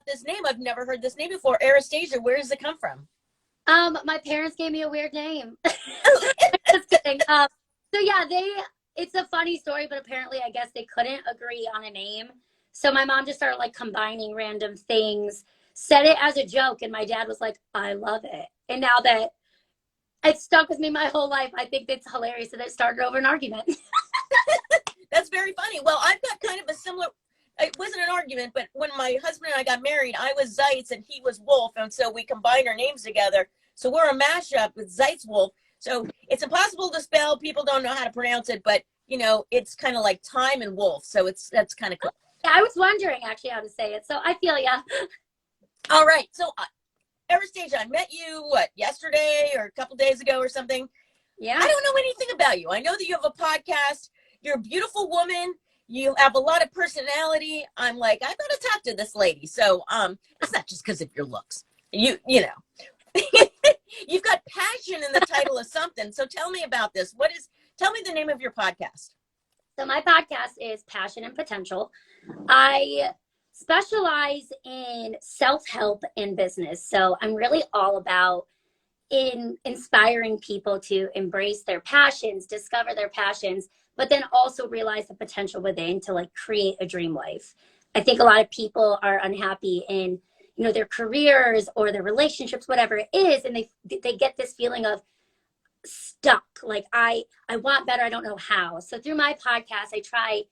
this name. I've never heard this name before. Arastasia, where does it come from? My parents gave me a weird name. Just kidding. So yeah, it's a funny story, but apparently I guess they couldn't agree on a name. So my mom just started like combining random things, said it as a joke, and my dad was like, I love it. And now that it's stuck with me my whole life, I think it's hilarious that it started over an argument. That's very funny. Well, I've got kind of a similar, it wasn't an argument, but when my husband and I got married, I was Zeitz and he was Wolf. And so we combined our names together. So we're a mashup with Zeitz Wolf. So it's impossible to spell. People don't know how to pronounce it, but you know, it's kind of like time and wolf. So that's kind of cool. Yeah, I was wondering actually how to say it. So I feel ya. All right. So Arastasia, I met you, yesterday or a couple days ago or something? Yeah. I don't know anything about you. I know that you have a podcast. You're a beautiful woman. You have a lot of personality. I'm like, I gotta talk to this lady. So it's not just because of your looks. You know. You've got passion in the title of something. So tell me about this. Tell me the name of your podcast. So my podcast is Passion and Potential. I specialize in self-help in business. So I'm really all about inspiring people to embrace their passions, discover their passions, but then also realize the potential within to like create a dream life. I think a lot of people are unhappy in, you know, their careers or their relationships, whatever it is, and they get this feeling of stuck. Like I want better, I don't know how. So through my podcast, I try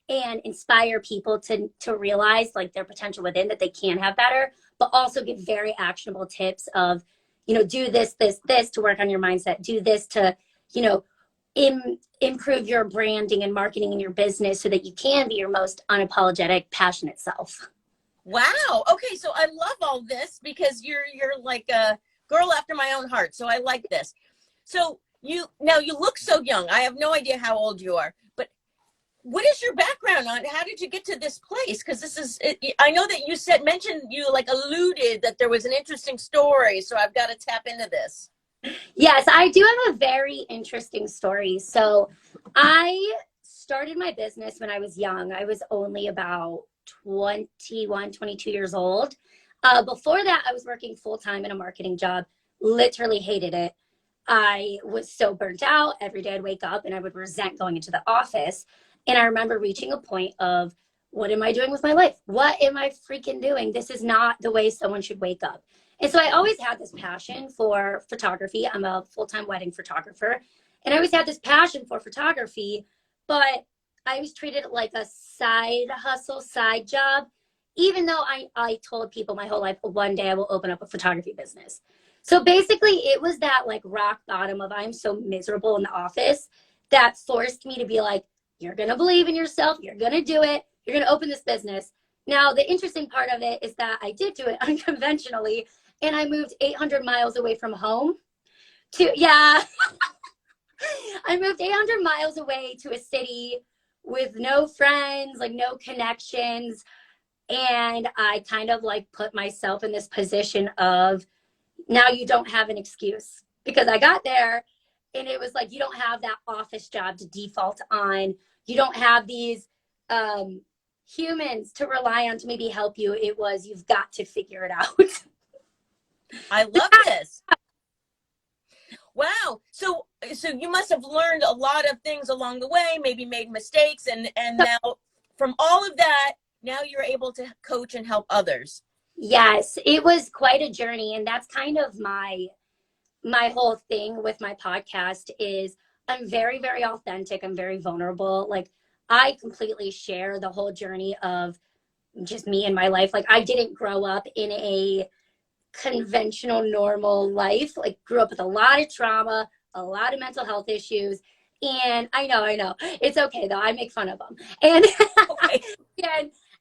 and inspire people to realize like their potential within, that they can have better, but also give very actionable tips of, you know, do this to work on your mindset, do this to, you know, improve your branding and marketing in your business so that you can be your most unapologetic, passionate self. Wow. Okay. So I love all this because you're like a girl after my own heart. So I like this. So you look so young. I have no idea how old you are, but what is your background on? How did you get to this place? Because I know that you mentioned you like alluded that there was an interesting story. So I've got to tap into this. Yes, I do have a very interesting story. So I started my business when I was young. I was only about 21, 22 years old. Before that, I was working full-time in a marketing job, literally hated it. I was so burnt out. Every day I'd wake up and I would resent going into the office. And I remember reaching a point of, what am I doing with my life? What am I freaking doing? This is not the way someone should wake up. And so I always had this passion for photography. I'm a full-time wedding photographer. And I always had this passion for photography, but I always treated it like a side hustle, side job, even though I told people my whole life, one day I will open up a photography business. So basically it was that like rock bottom of I'm so miserable in the office that forced me to be like, you're going to believe in yourself. You're going to do it. You're going to open this business. Now, the interesting part of it is that I did do it unconventionally, and I moved 800 miles away from home I moved 800 miles away to a city with no friends, like no connections. And I kind of like put myself in this position of, now you don't have an excuse, because I got there and it was like, you don't have that office job to default on. You don't have these humans to rely on to maybe help you. It was, you've got to figure it out. I love this. Wow. So you must have learned a lot of things along the way, maybe made mistakes. And now from all of that, now you're able to coach and help others. Yes, it was quite a journey. And that's kind of my whole thing with my podcast is I'm very, very authentic. I'm very vulnerable. Like I completely share the whole journey of just me and my life. Like I didn't grow up in a conventional, normal life. Like grew up with a lot of trauma, a lot of mental health issues. And I know it's okay though. I make fun of them. And, Okay.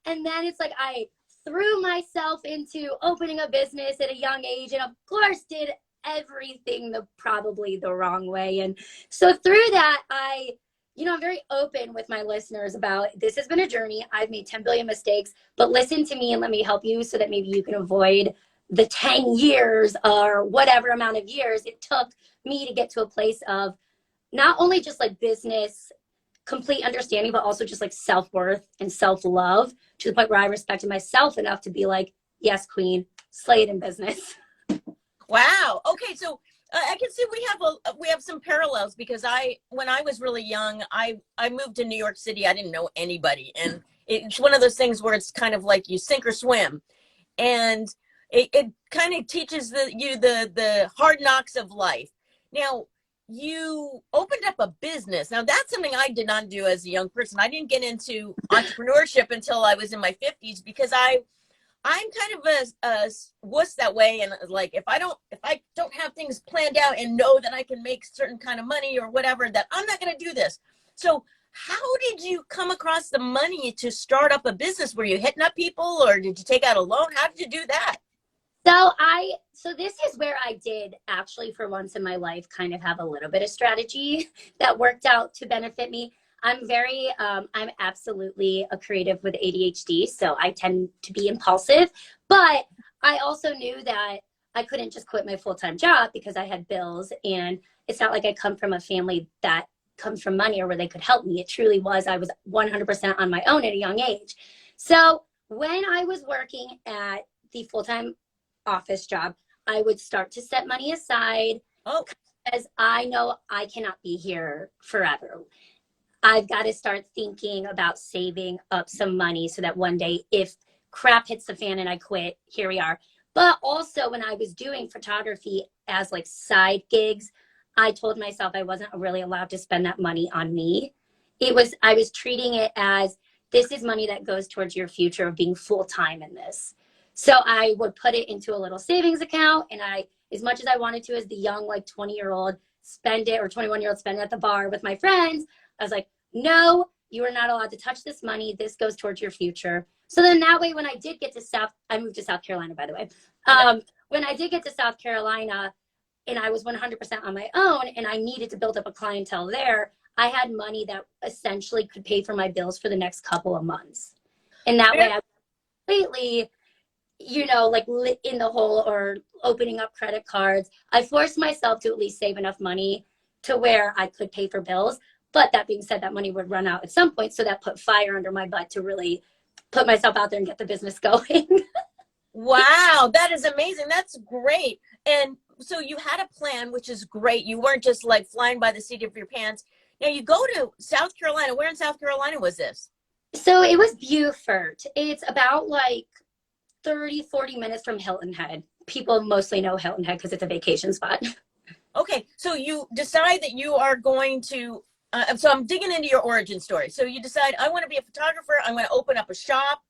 and then it's like, I threw myself into opening a business at a young age and of course did everything probably the wrong way. And so through that, I'm very open with my listeners about this has been a journey. I've made 10 billion mistakes, but listen to me and let me help you so that maybe you can avoid the 10 years or whatever amount of years it took me to get to a place of not only just like business, complete understanding, but also just like self-worth and self-love to the point where I respected myself enough to be like, yes, queen, slay it in business. Wow. Okay, so I can see we have some parallels because when I was really young, I moved to New York City. I didn't know anybody, and it's one of those things where it's kind of like you sink or swim, and it kind of teaches you the hard knocks of life. Now, you opened up a business. Now, that's something I did not do as a young person. I didn't get into entrepreneurship until I was in my 50s because I'm kind of a wuss that way, and like if I don't have things planned out and know that I can make certain kind of money or whatever, that I'm not going to do this. So how did you come across the money to start up a business? Were you hitting up people, or did you take out a loan? How did you do that? So this is where I did actually for once in my life kind of have a little bit of strategy that worked out to benefit me. I'm absolutely a creative with ADHD, so I tend to be impulsive, but I also knew that I couldn't just quit my full-time job because I had bills, and it's not like I come from a family that comes from money or where they could help me. It truly was, I was 100% on my own at a young age. So when I was working at the full-time office job, I would start to set money aside. Oh, because I know I cannot be here forever. I've got to start thinking about saving up some money so that one day if crap hits the fan and I quit, here we are. But also when I was doing photography as like side gigs, I told myself I wasn't really allowed to spend that money on me. I was treating it as this is money that goes towards your future of being full-time in this. So I would put it into a little savings account, and as much as I wanted to as the young, like 20-year-old spend it, or 21-year-old spend it at the bar with my friends, I was like, no, you are not allowed to touch this money. This goes towards your future. So then that way, when I did get to I moved to South Carolina, by the way. When I did get to South Carolina and I was 100% on my own and I needed to build up a clientele there, I had money that essentially could pay for my bills for the next couple of months. And that way I completely, like in the hole or opening up credit cards. I forced myself to at least save enough money to where I could pay for bills. But that being said, that money would run out at some point. So that put fire under my butt to really put myself out there and get the business going. wow, that is amazing. That's great. And so you had a plan, which is great. You weren't just like flying by the seat of your pants. Now you go to South Carolina. Where in South Carolina was this? So it was Beaufort. It's about like 30, 40 minutes from Hilton Head. People mostly know Hilton Head because it's a vacation spot. Okay, so you decide that you are going to, so I'm digging into your origin story. So you decide, I want to be a photographer. I'm going to open up a shop.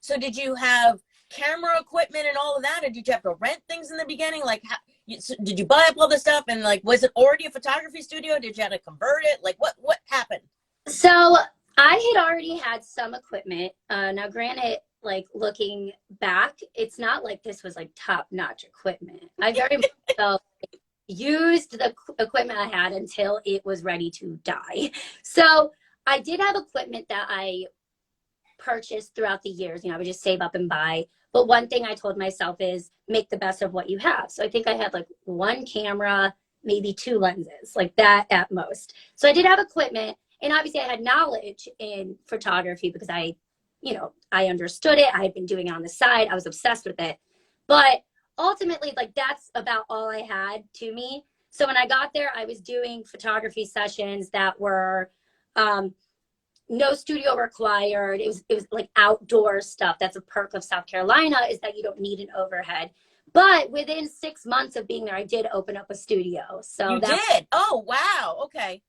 So did you have camera equipment and all of that? Or did you have to rent things in the beginning? Like, did you buy up all this stuff? And like, was it already a photography studio? Did you have to convert it? Like, what happened? So I had already had some equipment. Now, granted, like looking back, it's not like this was like top-notch equipment. I very much so used the equipment I had until it was ready to die. So I did have equipment that I purchased throughout the years. I would just save up and buy. But one thing I told myself is make the best of what you have. So I think I had like one camera, maybe 2 lenses, like that at most. So I did have equipment, and obviously I had knowledge in photography because I understood it. I had been doing it on the side. I was obsessed with it. But ultimately, like that's about all I had to me. So when I got there, I was doing photography sessions that were no studio required. It was like outdoor stuff. That's a perk of South Carolina, is that you don't need an overhead. But within 6 months of being there, I did open up a studio. So you did? Oh, wow. Okay.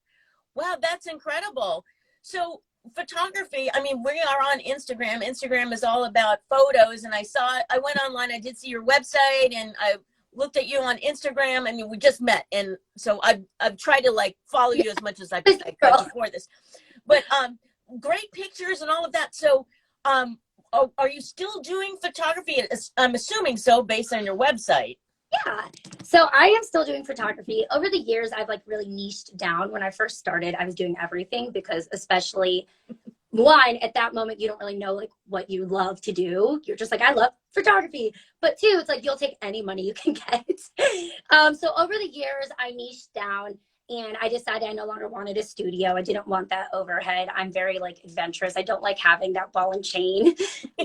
Wow, that's incredible. So photography, I mean, we are on Instagram. Instagram is all about photos. And I went online, I did see your website, and I looked at you on Instagram. I mean, we just met. And so I've tried to like follow you as much as I could before this. But great pictures and all of that. So are you still doing photography? I'm assuming so, based on your website. Yeah. So I am still doing photography. Over the years, I've like really niched down. When I first started, I was doing everything because, especially one, at that moment, you don't really know like what you love to do. You're just like, I love photography. But 2, it's like you'll take any money you can get. So over the years, I niched down, and I decided I no longer wanted a studio. I didn't want that overhead. I'm very like adventurous. I don't like having that ball and chain,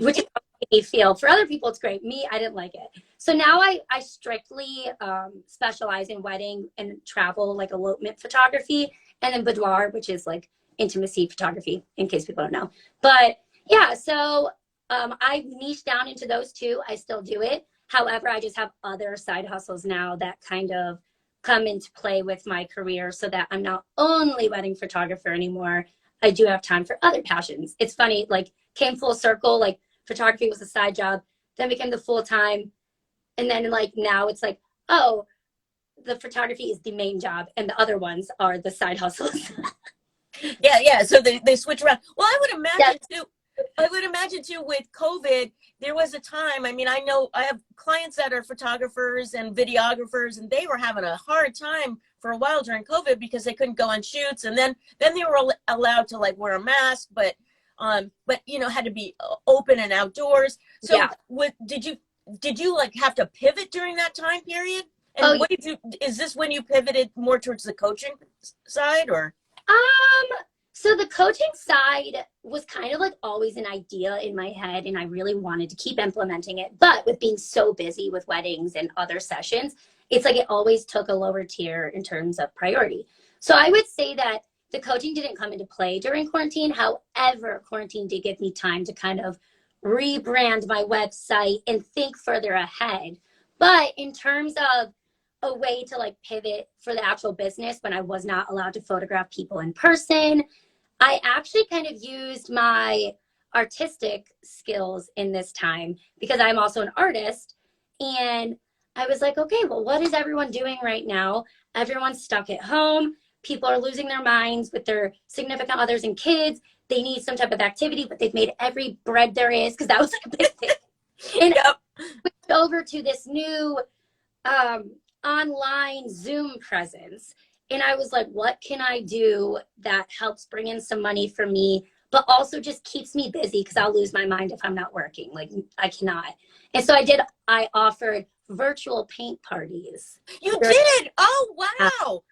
which is me feel. For other people, it's great. Me, I didn't like it. So now I strictly specialize in wedding and travel, like elopement photography, and then boudoir, which is like intimacy photography, in case people don't know. But yeah, so I've niched down into those two. I still do it. However, I just have other side hustles now that kind of come into play with my career so that I'm not only wedding photographer anymore. I do have time for other passions. It's funny, like came full circle, like photography was a side job, then became the full time. And then like now it's like, oh, the photography is the main job and the other ones are the side hustles. Yeah. So they switch around. Well, I would imagine Yeah. too. I would imagine too with COVID, there was a time. I mean, I know I have clients that are photographers and videographers, and they were having a hard time for a while during COVID because they couldn't go on shoots, and then they were allowed to like wear a mask, but you know, had to be open and outdoors. So Yeah. did you like have to pivot during that time period? And Oh, what did you, is this when you pivoted more towards the coaching side or? so the coaching side was kind of like always an idea in my head, and I really wanted to keep implementing it. But with being so busy with weddings and other sessions, it's like it always took a lower tier in terms of priority. So I would say that the coaching didn't come into play during quarantine. However, quarantine did give me time to kind of rebrand my website and think further ahead. But in terms of a way to like pivot for the actual business when I was not allowed to photograph people in person, I actually kind of used my artistic skills in this time because I'm also an artist. And I was like, okay, well, what is everyone doing right now? Everyone's stuck at home. People are losing their minds with their significant others and kids. They need some type of activity, but they've made every bread there is because that was like a big thing. And Yep. I switched over to this new online Zoom presence. And I was like, what can I do that helps bring in some money for me, but also just keeps me busy because I'll lose my mind if I'm not working. Like I cannot. And so I offered virtual paint parties. You did? Oh, wow.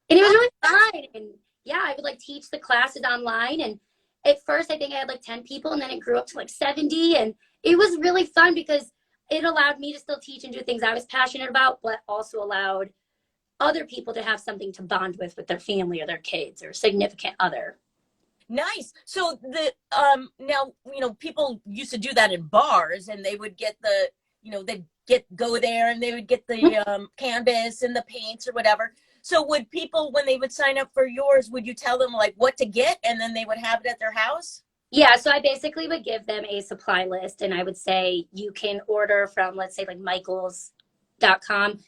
And it was really fun. And yeah, I would like teach the classes online. And at first I think I had like 10 people and then it grew up to like 70. And it was really fun because it allowed me to still teach and do things I was passionate about, but also allowed other people to have something to bond with their family or their kids or significant other. Nice. So the now, you know, people used to do that in bars and they would get the, you know, they'd go there and they would get the canvas and the paints or whatever. So would people, when they would sign up for yours, would you tell them like what to get and then they would have it at their house? Yeah, so I basically would give them a supply list and I would say you can order from, let's say, like Michaels.com.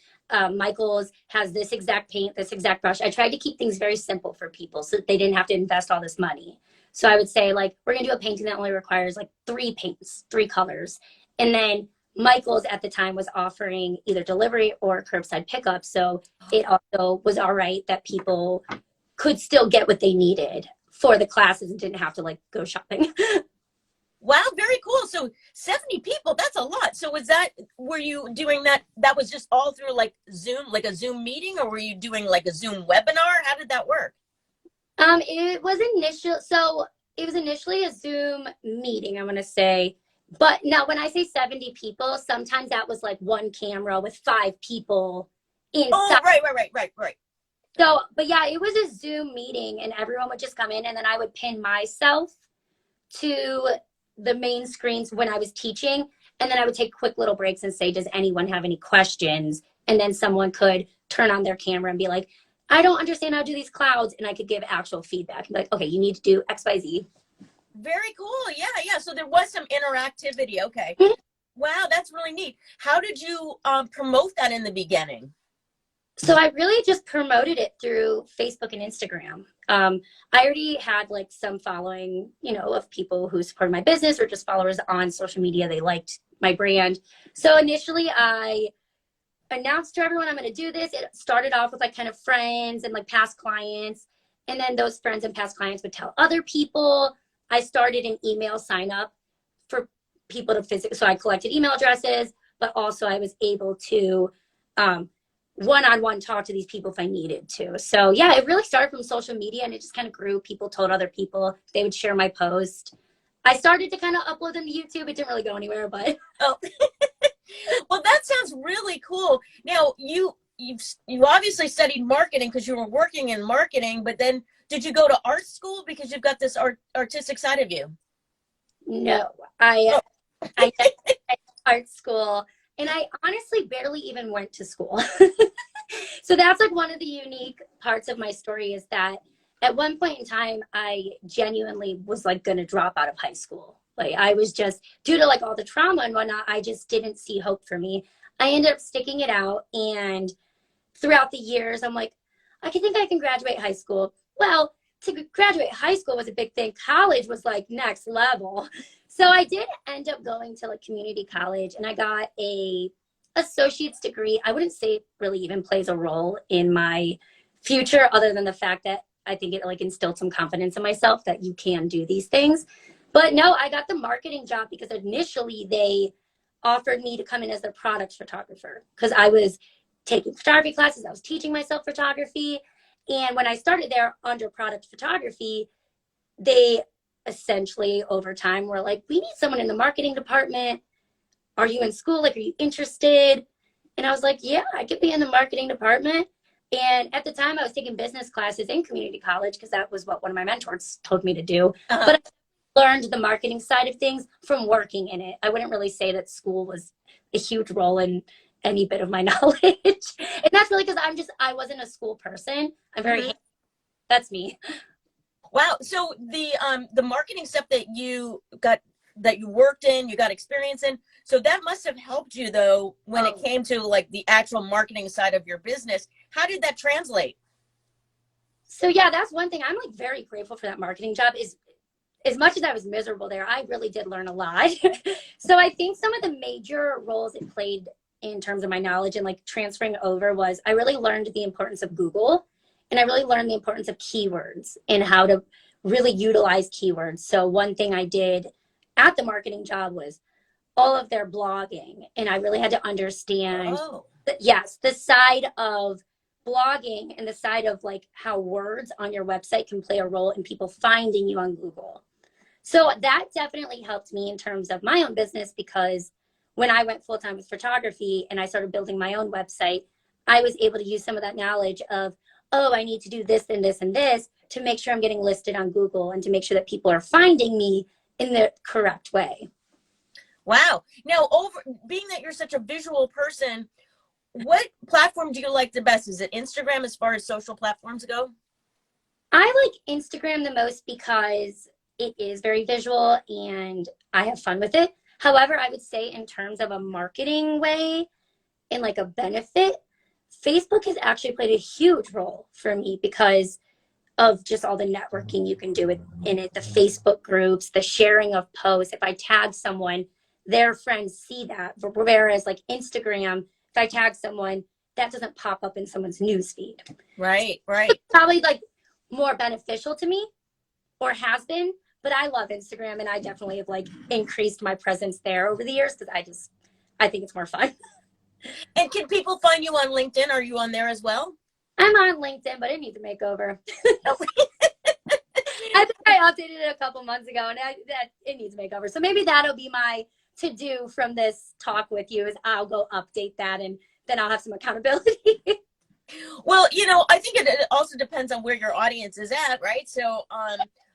Michaels has this exact paint, this exact brush. I tried to keep things very simple for people so that they didn't have to invest all this money. So I would say, like, we're going to do a painting that only requires like 3 paints, 3 colors. And then Michaels at the time was offering either delivery or curbside pickup. So it also was all right that people could still get what they needed for the classes and didn't have to like go shopping. Wow, very cool. So 70 people, that's a lot. So were you doing that was just all through like Zoom, like a Zoom meeting, or were you doing like a Zoom webinar? How did that work? It was initially a Zoom meeting, I'm going to say. But now when I say 70 people, sometimes that was like one camera with 5 people inside. Oh, right. So, but yeah, it was a Zoom meeting and everyone would just come in and then I would pin myself to the main screens when I was teaching. And then I would take quick little breaks and say, does anyone have any questions? And then someone could turn on their camera and be like, I don't understand how to do these clouds. And I could give actual feedback and be like, okay, you need to do X, Y, Z. Very cool. Yeah. So there was some interactivity. Okay. Wow, that's really neat. How did you promote that in the beginning? So I really just promoted it through Facebook and Instagram. I already had like some following, you know, of people who supported my business or just followers on social media. They liked my brand. So initially I announced to everyone I'm going to do this. It started off with like kind of friends and like past clients. And then those friends and past clients would tell other people. I started an email sign up for people to physically. So I collected email addresses, but also I was able to one-on-one talk to these people if I needed to. So yeah, it really started from social media and it just kind of grew. People told other people, they would share my post. I started to kind of upload them to YouTube. It didn't really go anywhere, but. Oh, well, that sounds really cool. Now, you obviously studied marketing because you were working in marketing, but then did you go to art school because you've got this artistic side of you? No, I did art school, and I honestly barely even went to school. So that's like one of the unique parts of my story is that at one point in time, I genuinely was like going to drop out of high school. Like I was just, due to like all the trauma and whatnot, I just didn't see hope for me. I ended up sticking it out, and throughout the years, I'm like, I can think I can graduate high school. Well, to graduate high school was a big thing. College was like next level. So I did end up going to like community college, and I got a associate's degree. I wouldn't say it really even plays a role in my future other than the fact that I think it like instilled some confidence in myself that you can do these things. But no, I got the marketing job because initially they offered me to come in as their product photographer because I was taking photography classes. I was teaching myself photography. And when I started there under product photography, they essentially over time were like, we need someone in the marketing department. Are you in school? Like, are you interested? And I was like, yeah, I could be in the marketing department. And at the time I was taking business classes in community college because that was what one of my mentors told me to do. Uh-huh. But I learned the marketing side of things from working in it. I wouldn't really say that school was a huge role in any bit of my knowledge. And that's really because I wasn't a school person. I'm very, that's me. Wow. So the marketing stuff that you got, that you worked in, you got experience in, so that must have helped you though when it came to like the actual marketing side of your business. How did that translate? So yeah, that's one thing. I'm like very grateful for that marketing job. Is as much as I was miserable there, I really did learn a lot. So I think some of the major roles it played in terms of my knowledge and like transferring over was I really learned the importance of Google, and I really learned the importance of keywords and how to really utilize keywords. So one thing I did at the marketing job was all of their blogging, and I really had to understand yes, the side of blogging and the side of like how words on your website can play a role in people finding you on Google. So that definitely helped me in terms of my own business because when I went full-time with photography and I started building my own website, I was able to use some of that knowledge of, oh, I need to do this and this and this to make sure I'm getting listed on Google and to make sure that people are finding me in the correct way. Wow. Now, being that you're such a visual person, what platform do you like the best? Is it Instagram as far as social platforms go? I like Instagram the most because it is very visual and I have fun with it. However, I would say in terms of a marketing way and like a benefit, Facebook has actually played a huge role for me because of just all the networking you can do in it, the Facebook groups, the sharing of posts. If I tag someone, their friends see that. Whereas like Instagram, if I tag someone, that doesn't pop up in someone's newsfeed. Right. It's probably like more beneficial to me or has been, but I love Instagram and I definitely have like increased my presence there over the years because I think it's more fun. And can people find you on LinkedIn? Are you on there as well? I'm on LinkedIn, but it needs a makeover. I think I updated it a couple months ago and that it needs a makeover. So maybe that'll be my to do from this talk with you is I'll go update that and then I'll have some accountability. Well, I think it also depends on where your audience is at, right? So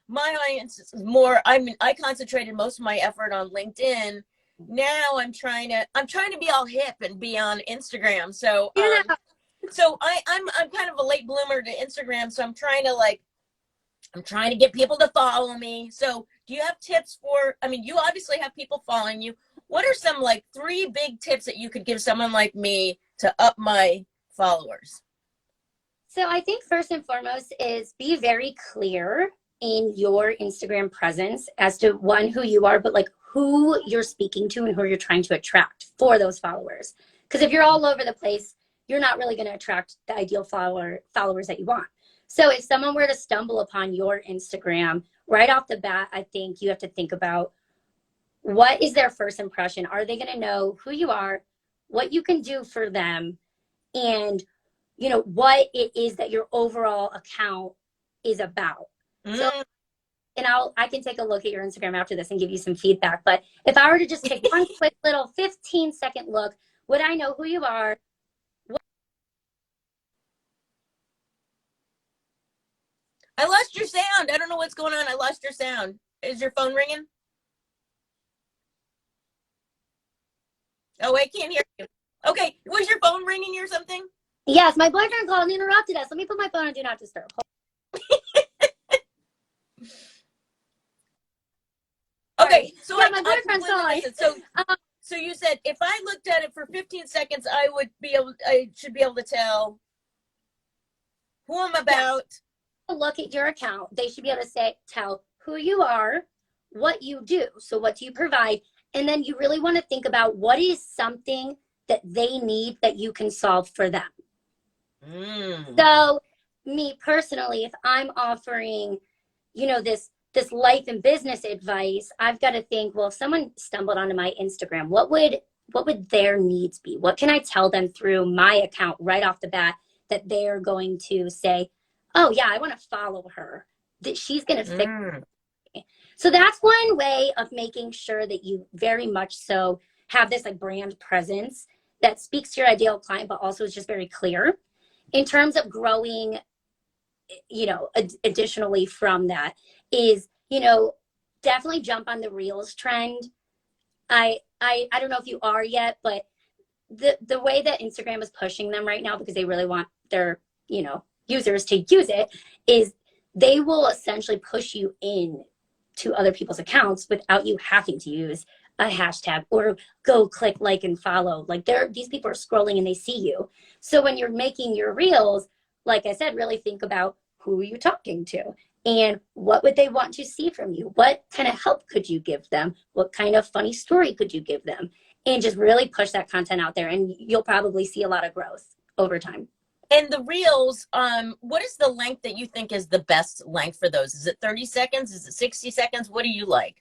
my audience is more, I concentrated most of my effort on LinkedIn. Now I'm trying to be all hip and be on Instagram. So so I'm kind of a late bloomer to Instagram. So I'm trying to get people to follow me. So do you have tips you obviously have people following you. What are some like 3 big tips that you could give someone like me to up my followers? So I think first and foremost is be very clear in your Instagram presence as to one, who you are, but like who you're speaking to and who you're trying to attract for those followers. Because if you're all over the place, you're not really going to attract the ideal followers that you want. So if someone were to stumble upon your Instagram right off the bat, I think you have to think about what is their first impression? Are they going to know who you are, what you can do for them, and what it is that your overall account is about? So and I can take a look at your Instagram after this and give you some feedback. But if I were to just take one quick little 15-second look, would I know who you are? I lost your sound. I don't know what's going on. I lost your sound. Is your phone ringing? Oh, I can't hear you. Okay, was your phone ringing or something? Yes, my boyfriend called and interrupted us. Let me put my phone on Do Not Disturb. Okay, so yeah, my boyfriend's calling. So you said if I looked at it for 15 seconds, I should be able to tell who I'm about. Yeah. Look at your account. They should be able to tell who you are, what you do. So what do you provide? And then you really want to think about what is something that they need that you can solve for them. So me personally, if I'm offering, this life and business advice, I've got to think, well, if someone stumbled onto my Instagram, what would their needs be? What can I tell them through my account right off the bat that they're going to say, oh yeah, I want to follow her, that she's going to fix it. So that's one way of making sure that you very much so have this like brand presence that speaks to your ideal client, but also is just very clear. In terms of growing, additionally from that is, definitely jump on the Reels trend. I don't know if you are yet, but the way that Instagram is pushing them right now, because they really want their, users to use it, is they will essentially push you in to other people's accounts without you having to use a hashtag or go click like and follow. Like these people are scrolling and they see you. So when you're making your Reels, like I said, really think about who are you talking to and what would they want to see from you? What kind of help could you give them? What kind of funny story could you give them? And just really push that content out there, and you'll probably see a lot of growth over time. And the Reels, what is the length that you think is the best length for those? Is it 30 seconds? Is it 60 seconds? What do you like?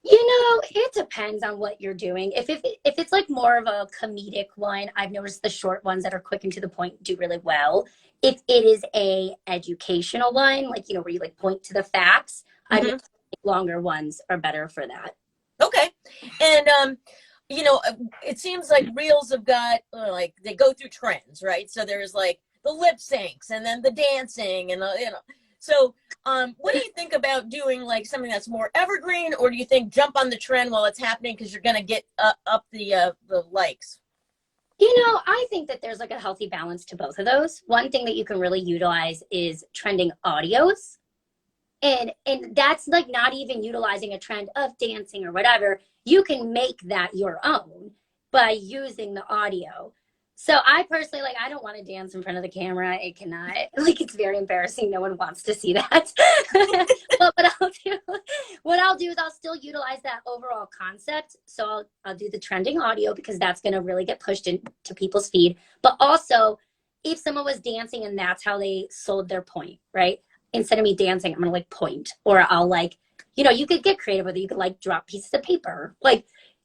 It depends on what you're doing. If it's like more of a comedic one, I've noticed the short ones that are quick and to the point do really well. If it is a educational one, like, where you like point to the facts, I think longer ones are better for that. Okay. And, it seems like Reels have got, they go through trends, right? So there's like the lip syncs and then the dancing and, So what do you think about doing like something that's more evergreen, or do you think jump on the trend while it's happening because you're going to get up the likes? I think that there's like a healthy balance to both of those. One thing that you can really utilize is trending audios. And that's like not even utilizing a trend of dancing or whatever. You can make that your own by using the audio. So I personally, I don't want to dance in front of the camera. It cannot, it's very embarrassing. No one wants to see that. But what I'll do is I'll still utilize that overall concept. So I'll do the trending audio because that's going to really get pushed into people's feed. But also, if someone was dancing and that's how they sold their point, right? Instead of me dancing, I'm going to point, or I'll you could get creative with it. You could drop pieces of paper.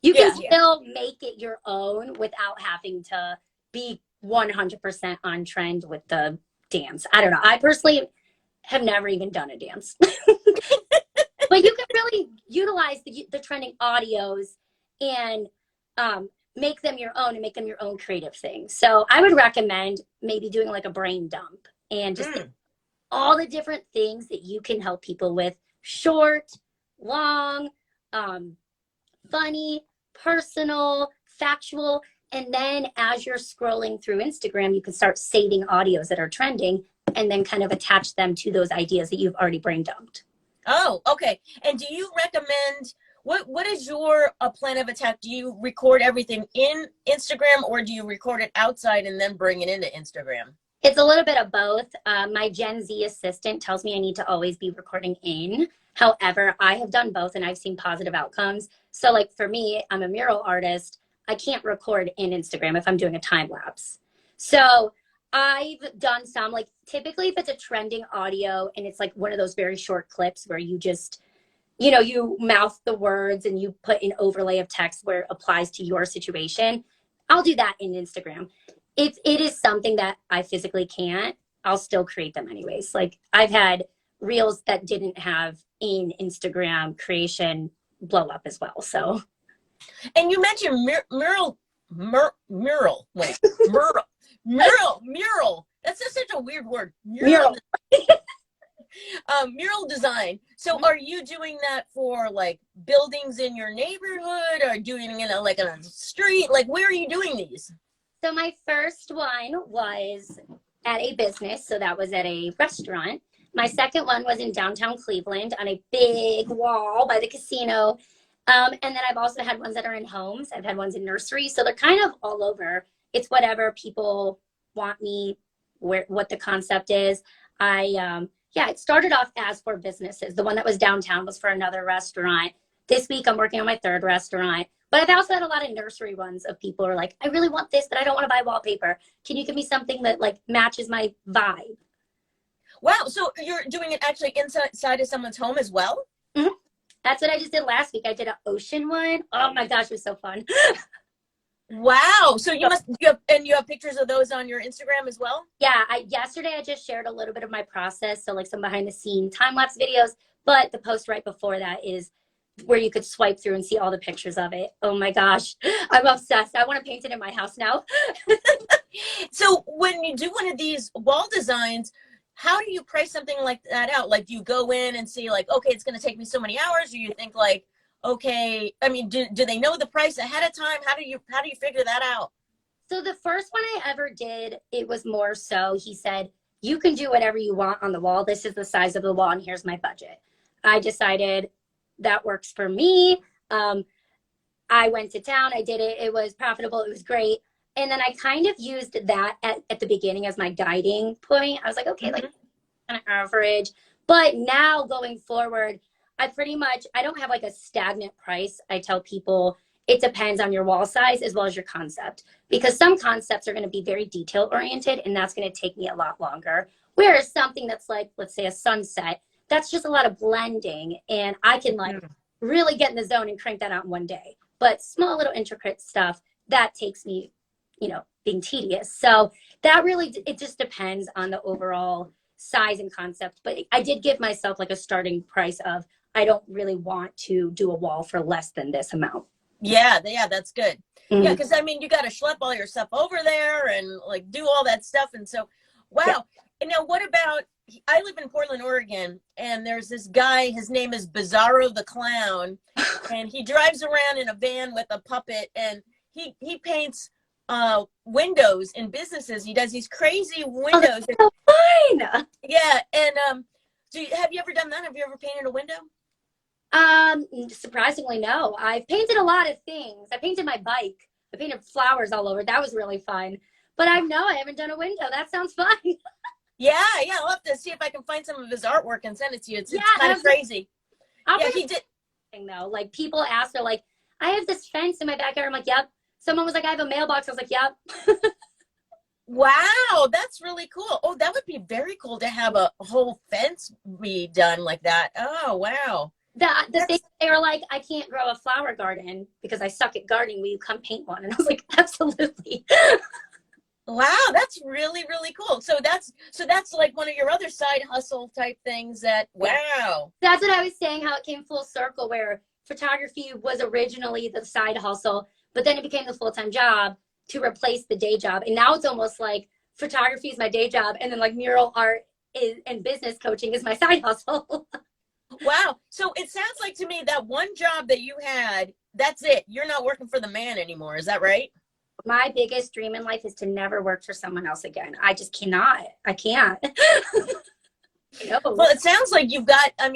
You can still make it your own without having to be 100% on trend with the dance. I don't know. I personally have never even done a dance. But you can really utilize the trending audios and make them your own and make them your own creative thing. So I would recommend maybe doing like a brain dump and just all the different things that you can help people with: short, long, funny, personal, factual. And then as you're scrolling through Instagram, you can start saving audios that are trending and then kind of attach them to those ideas that you've already brain dumped. Oh, okay. And do you recommend, what is your plan of attack? Do you record everything in Instagram, or do you record it outside and then bring it into Instagram? It's a little bit of both. My Gen Z assistant tells me I need to always be recording in. However, I have done both and I've seen positive outcomes. So for me, I'm a mural artist. I can't record in Instagram if I'm doing a time lapse. So I've done some, typically if it's a trending audio and it's one of those very short clips where you just, you mouth the words and you put an overlay of text where it applies to your situation, I'll do that in Instagram. If it is something that I physically can't, I'll still create them anyways. I've had Reels that didn't have in Instagram creation blow up as well. So, and you mentioned mural. Wait, mural. That's just such a weird word. mural. Mural design. So are you doing that for like buildings in your neighborhood, or doing it like on a street? Like, where are you doing these? So my first one was at a business. So that was at a restaurant. My second one was in downtown Cleveland on a big wall by the casino. And then I've also had ones that are in homes. I've had ones in nurseries. So they're kind of all over. It's whatever people want me, what the concept is. It started off as for businesses. The one that was downtown was for another restaurant. This week I'm working on my third restaurant. But I've also had a lot of nursery ones of people who are like, I really want this, but I don't want to buy wallpaper. Can you give me something that like matches my vibe? Wow. So you're doing it actually inside of someone's home as well? Mm-hmm. That's what I just did last week. I did an ocean one. Oh my gosh, it was so fun. Wow. So you have pictures of those on your Instagram as well? Yeah. Yesterday I just shared a little bit of my process. So like some behind the scene time-lapse videos, but the post right before that is where you could swipe through and see all the pictures of it. Oh my gosh, I'm obsessed. I want to paint it in my house now. So when you do one of these wall designs, how do you price something like that out? Like, do you go in and see like, okay, it's going to take me so many hours? Or you think like, okay, I mean, do they know the price ahead of time? How do you figure that out? So the first one I ever did, it was more so, he said, you can do whatever you want on the wall. This is the size of the wall and here's my budget. I decided that works for me. I went to town, I did it. It was profitable. It was great. And then I kind of used that at the beginning as my guiding point. I was like, okay, like kind of average. But now going forward, I don't have like a stagnant price. I tell people it depends on your wall size as well as your concept, because some concepts are going to be very detail oriented and that's going to take me a lot longer. Whereas something that's like, let's say a sunset, that's just a lot of blending and I can like really get in the zone and crank that out in one day. But small little intricate stuff, that takes me, being tedious. So that really, it just depends on the overall size and concept. But I did give myself like a starting price of, I don't really want to do a wall for less than this amount. Yeah, that's good. Yeah, because I mean, you got to schlep all your stuff over there and like do all that stuff. And so, wow. Yeah. And now what about, I live in Portland, Oregon, and there's this guy, his name is Bizarro the Clown, and he drives around in a van with a puppet, and he paints windows in businesses. He does these crazy windows. Oh, that's so fun. Yeah, and have you ever done that? Have you ever painted a window? Surprisingly, no. I've painted a lot of things. I painted my bike. I painted flowers all over. That was really fun. But I haven't done a window. That sounds fun. Yeah, I'll have to see if I can find some of his artwork and send it to you. It's kind of crazy. He did. Though, like people ask, they're like, I have this fence in my backyard. I'm like, yep. Someone was like, I have a mailbox. I was like, yep. Wow, that's really cool. Oh, that would be very cool to have a whole fence be done like that. Oh, wow. The thing, they were like, I can't grow a flower garden because I suck at gardening. Will you come paint one? And I was like, absolutely. Wow, that's really, really cool. So that's like one of your other side hustle type things that, wow. That's what I was saying, how it came full circle, where photography was originally the side hustle, but then it became the full-time job to replace the day job. And now it's almost like photography is my day job, and then like mural art and business coaching is my side hustle. Wow. So it sounds like to me that one job that you had, that's it. You're not working for the man anymore. Is that right? My biggest dream in life is to never work for someone else again. I just cannot. I can't. No. Well, it sounds like you've got I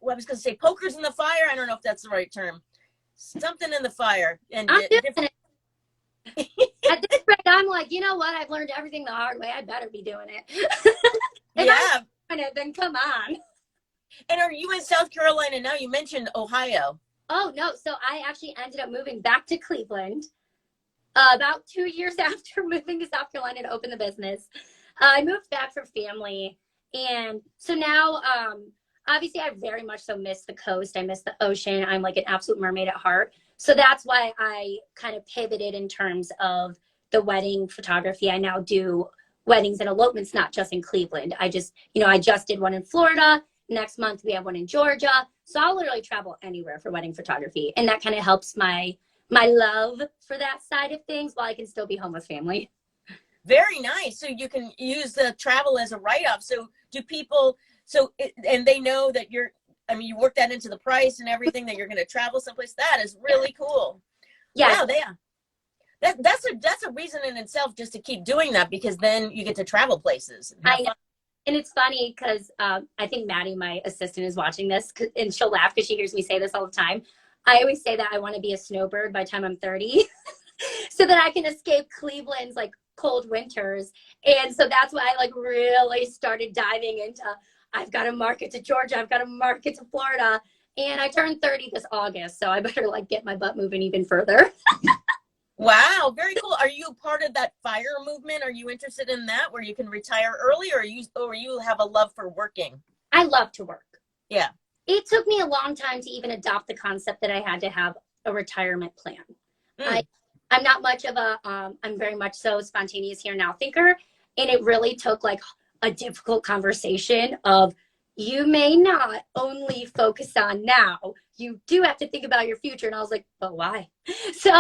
was going to say pokers in the fire. I don't know if that's the right term. Something in the fire. And I'm doing it. At this rate, I'm like, you know what? I've learned everything the hard way. I better be doing it. Yeah. Then come on. And are you in South Carolina now? You mentioned Ohio. Oh, no. So I actually ended up moving back to Cleveland about 2 years after moving to South Carolina to open the business. I moved back for family. And so now, obviously, I very much so miss the coast. I miss the ocean. I'm like an absolute mermaid at heart. So that's why I kind of pivoted in terms of the wedding photography. I now do weddings and elopements, not just in Cleveland. I just did one in Florida. next month we have one in Georgia. So I'll literally travel anywhere for wedding photography. And that kind of helps my love for that side of things while I can still be home with family. Very nice. So you can use the travel as a write-off. So do people, and they know that you work that into the price and everything, that you're going to travel someplace. That is really cool. Yeah. Wow, that's a reason in itself just to keep doing that, because then you get to travel places. I know. And it's funny because I think Maddie, my assistant, is watching this, and she'll laugh because she hears me say this all the time. I always say that I want to be a snowbird by the time I'm 30 so that I can escape Cleveland's like cold winters. And so that's why I like really started diving into, I've got to market to Georgia, I've got to market to Florida. And I turned 30 this August, so I better like get my butt moving even further. Wow, very cool. Are you part of that FIRE movement? Are you interested in that, where you can retire early, or you have a love for working? I love to work. Yeah. It took me a long time to even adopt the concept that I had to have a retirement plan. I'm not much of I'm very much so spontaneous here now thinker. And it really took like a difficult conversation of, you may not only focus on now, you do have to think about your future. And I was like, but why? So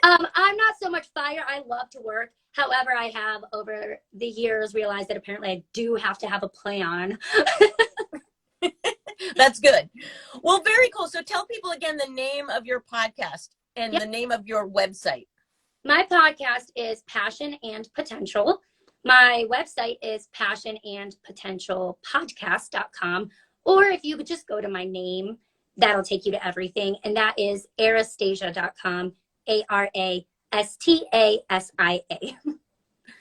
I'm not so much FIRE. I love to work. However, I have over the years realized that apparently I do have to have a plan. That's good. Well, very cool. So tell people again the name of your podcast and the name of your website. My podcast is Passion and Potential. My website is passionandpotentialpodcast.com. Or if you would just go to my name, that'll take you to everything. And that is arastasia.com, ARASTASIA.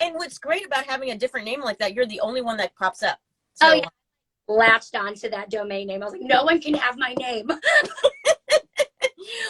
And what's great about having a different name like that, you're the only one that pops up. So, latched onto that domain name. I was like, no one can have my name.